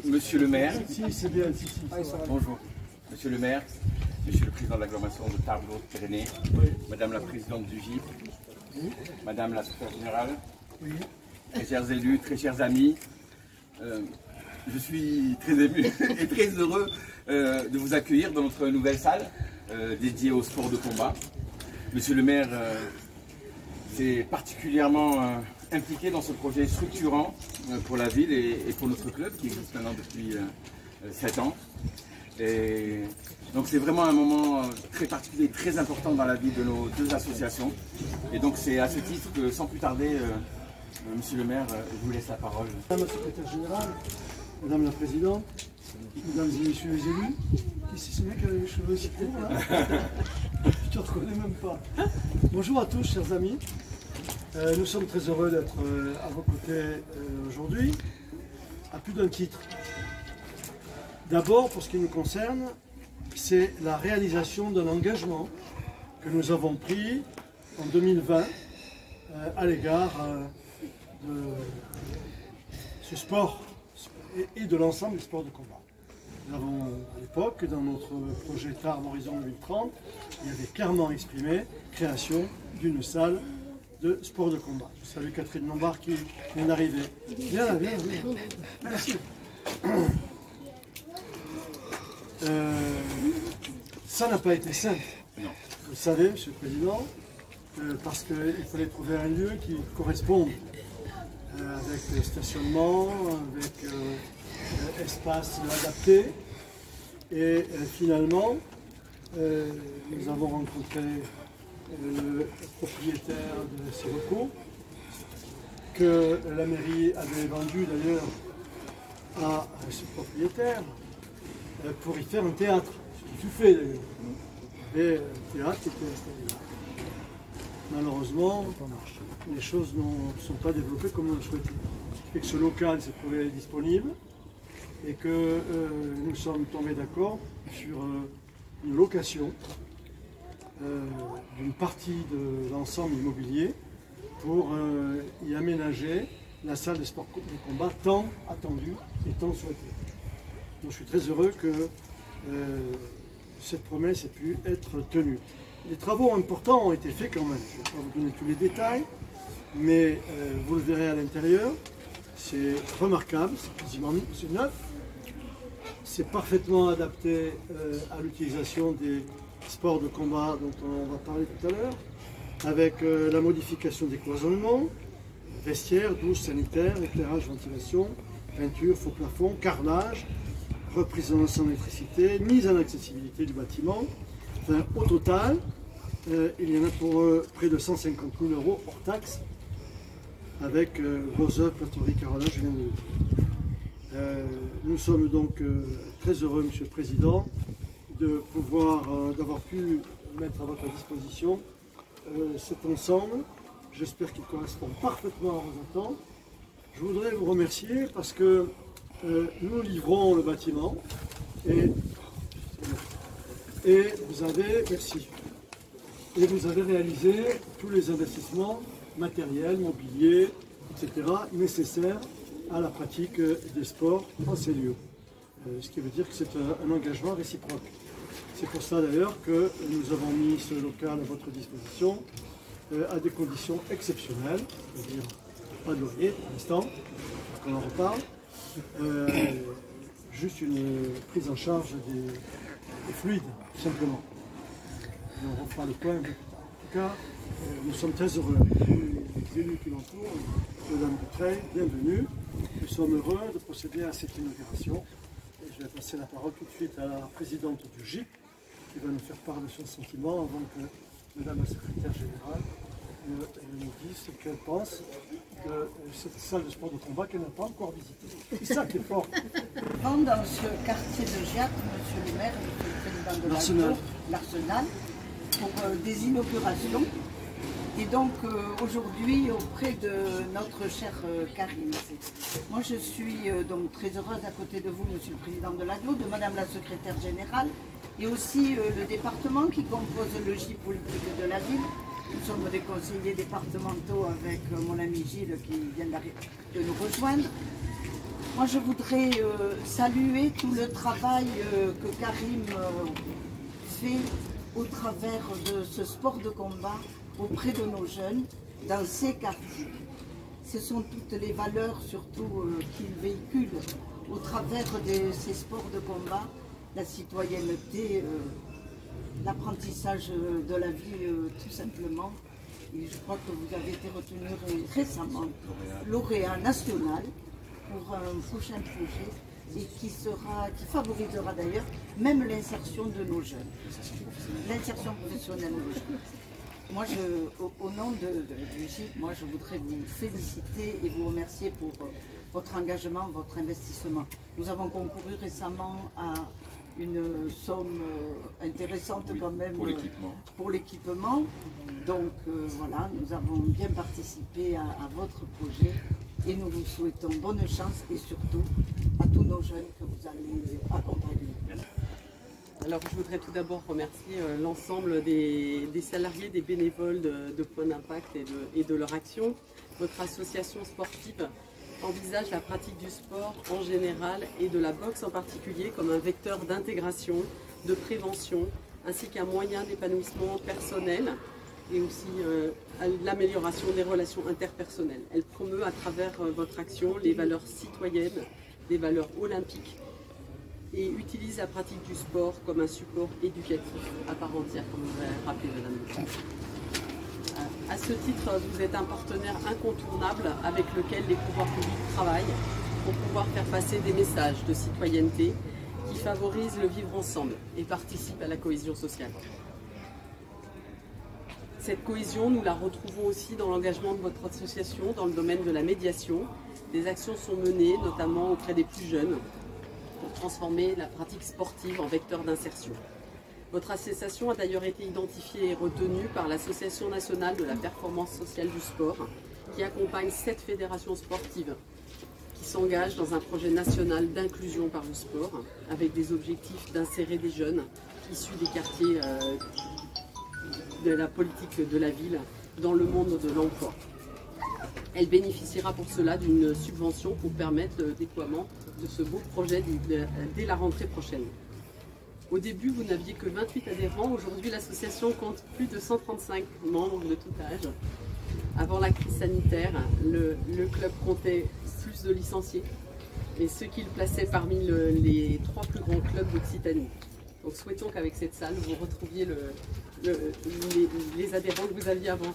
Monsieur le maire, Bonjour. Monsieur le maire, Monsieur le président de l'agglomération de Tarbes-Hautes-Pyrénées, Madame la présidente du GIP, Madame la secrétaire générale, très chers élus, très chers amis, je suis très ému et très heureux de vous accueillir dans notre nouvelle salle dédiée au sport de combat. Monsieur le maire s'est particulièrement impliqué dans ce projet structurant pour la ville et pour notre club qui existe maintenant depuis 7 ans. Et donc c'est vraiment un moment très particulier, très important dans la vie de nos deux associations. Et donc c'est à ce titre que sans plus tarder, Monsieur le maire, je vous laisse la parole. Madame la secrétaire générale, Madame la présidente, Mesdames et Messieurs les élus, qui c'est ce mec avec les cheveux si courts là? Je te reconnais même pas. Bonjour à tous, chers amis. Nous sommes très heureux d'être à vos côtés aujourd'hui, à plus d'un titre. D'abord, pour ce qui nous concerne, c'est la réalisation d'un engagement que nous avons pris en 2020 à l'égard de ce sport et de l'ensemble des sports de combat. Nous avons, à l'époque, dans notre projet Tarbes Horizon 2030, il y avait clairement exprimé création d'une salle de sport de combat. Je salue Catherine Lombard qui vient d'arriver. Viens là, viens. Merci. Ça n'a pas été simple. Vous le savez, Monsieur le Président, parce qu'il fallait trouver un lieu qui corresponde avec stationnement, avec espace adapté. Et finalement, nous avons rencontré le propriétaire de ces locaux, que la mairie avait vendu d'ailleurs à ce propriétaire pour y faire un théâtre. C'est tout fait d'ailleurs. Et le théâtre était installé là. Malheureusement, les choses ne sont pas développées comme on le souhaitait. Ce qui fait que ce local s'est trouvé disponible et que nous sommes tombés d'accord sur une location d'une partie de l'ensemble immobilier pour y aménager la salle de sport de combat tant attendue et tant souhaitée. Donc je suis très heureux que cette promesse ait pu être tenue. Les travaux importants ont été faits quand même. Je ne vais pas vous donner tous les détails, mais vous le verrez à l'intérieur. C'est remarquable, c'est quasiment neuf. C'est parfaitement adapté à l'utilisation des sports de combat dont on va parler tout à l'heure, avec la modification des cloisonnements, vestiaires, douches sanitaires, éclairage, ventilation, peinture, faux plafond, carrelage, reprise en ensemble d'électricité, mise en accessibilité du bâtiment. Enfin, au total, il y en a pour près de 150 000 € hors taxe, avec gros œuvres, plâtrerie, carrelage, je viens de le dire. Nous sommes donc très heureux, Monsieur le Président, d'avoir pu mettre à votre disposition cet ensemble. J'espère qu'il correspond parfaitement à vos attentes. Je voudrais vous remercier parce que nous livrons le bâtiment et vous avez, merci, et vous avez réalisé tous les investissements matériels, mobiliers, etc. nécessaires à la pratique des sports en ces lieux. Ce qui veut dire que c'est un engagement réciproque. C'est pour ça d'ailleurs que nous avons mis ce local à votre disposition à des conditions exceptionnelles, c'est-à-dire pas de loyer pour l'instant, qu'on en reparle, juste une prise en charge des fluides, tout simplement. Et on refera le point un peu plus tard. En tout cas, nous sommes très heureux. Les élus qui l'entourent, Madame Dutreuil, bienvenue. Nous sommes heureux de procéder à cette inauguration. Et je vais passer la parole tout de suite à la présidente du GIP, qui va nous faire part de son sentiment avant que Madame la secrétaire générale nous dise ce qu'elle pense de cette salle de sport de combat qu'elle n'a pas encore visitée. C'est ça qui est fort. Dans ce quartier de Giap, Monsieur le maire, Monsieur le président de l'Arsenal, pour des inaugurations. Et donc aujourd'hui auprès de notre chère Karine. Moi je suis donc très heureuse à côté de vous, Monsieur le Président de l'Aglo, de Madame la Secrétaire Générale, et aussi le département qui compose le GIP politique de la ville. Nous sommes des conseillers départementaux avec mon ami Gilles qui vient de nous rejoindre. Moi, je voudrais saluer tout le travail que Karim fait au travers de ce sport de combat auprès de nos jeunes dans ces quartiers. Ce sont toutes les valeurs surtout qu'il véhicule au travers de ces sports de combat, la citoyenneté, l'apprentissage de la vie tout simplement. Et je crois que vous avez été retenu récemment lauréat national pour un prochain projet et qui favorisera d'ailleurs même l'insertion de nos jeunes, l'insertion professionnelle de nos jeunes. Moi, au nom du GIP, moi, je voudrais vous féliciter et vous remercier pour votre engagement, votre investissement. Nous avons concouru récemment à une somme intéressante quand même pour l'équipement. Donc voilà, nous avons bien participé à votre projet et nous vous souhaitons bonne chance et surtout à tous nos jeunes que vous allez accompagner. Alors je voudrais tout d'abord remercier l'ensemble des salariés, des bénévoles de Point d'Impact et de leur action. Votre association sportive envisage la pratique du sport en général et de la boxe en particulier comme un vecteur d'intégration, de prévention, ainsi qu'un moyen d'épanouissement personnel et aussi l'amélioration des relations interpersonnelles. Elle promeut à travers votre action les valeurs citoyennes, les valeurs olympiques et utilise la pratique du sport comme un support éducatif à part entière, comme vous l'avez rappelé, Madame. À ce titre, vous êtes un partenaire incontournable avec lequel les pouvoirs publics travaillent pour pouvoir faire passer des messages de citoyenneté qui favorisent le vivre ensemble et participent à la cohésion sociale. Cette cohésion, nous la retrouvons aussi dans l'engagement de votre association dans le domaine de la médiation. Des actions sont menées, notamment auprès des plus jeunes, pour transformer la pratique sportive en vecteur d'insertion. Votre association a d'ailleurs été identifiée et retenue par l'Association nationale de la performance sociale du sport, qui accompagne 7 fédérations sportives qui s'engagent dans un projet national d'inclusion par le sport, avec des objectifs d'insérer des jeunes issus des quartiers de la politique de la ville dans le monde de l'emploi. Elle bénéficiera pour cela d'une subvention pour permettre le déploiement de ce beau projet dès la rentrée prochaine. Au début, vous n'aviez que 28 adhérents. Aujourd'hui, l'association compte plus de 135 membres de tout âge. Avant la crise sanitaire, le club comptait plus de licenciés, et ce qui le plaçait parmi les 3 plus grands clubs d'Occitanie. Donc souhaitons qu'avec cette salle, vous retrouviez les adhérents que vous aviez avant.